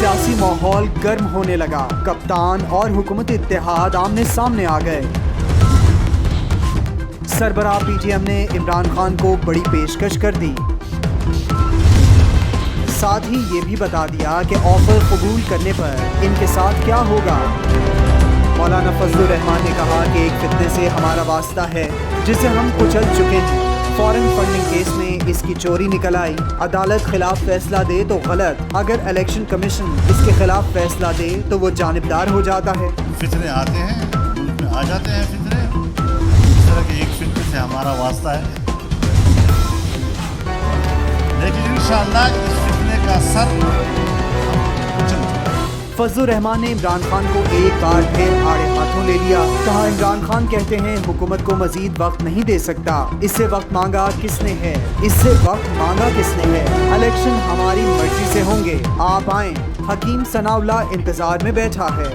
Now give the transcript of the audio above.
سیاسی ماحول گرم ہونے لگا. کپتان اور حکومت اتحاد آمنے سامنے آ گئے. سربراہ پی ٹی ایم نے عمران خان کو بڑی پیشکش کر دی. ساتھ ہی یہ بھی بتا دیا کہ آفر قبول کرنے پر ان کے ساتھ کیا ہوگا. مولانا فضل الرحمان نے کہا کہ ایک فتنے سے ہمارا واسطہ ہے جسے ہم کچل چکے ہیں. فارن فنڈنگ کیس میں اس کی چوری نکل آئی. عدالت خلاف فیصلہ دے تو غلط، اگر الیکشن کمیشن اس کے خلاف فیصلہ دے تو وہ جانبدار ہو جاتا ہے. فتنے آتے ہیں، ملک میں آ جاتے ہیں فتنے. اس طرح کے ایک فتنے سے ہمارا واسطہ ہے، لیکن انشاءاللہ اس فتنے کا سر فضل الرحمان نے عمران خان کو ایک بار پھر آڑے ہاتھوں لے لیا. کہا عمران خان کہتے ہیں حکومت کو مزید وقت نہیں دے سکتا. اس سے وقت مانگا کس نے ہے؟ الیکشن ہماری مرضی سے ہوں گے، آپ آئیں. حکیم ثناء اللہ انتظار میں بیٹھا ہے.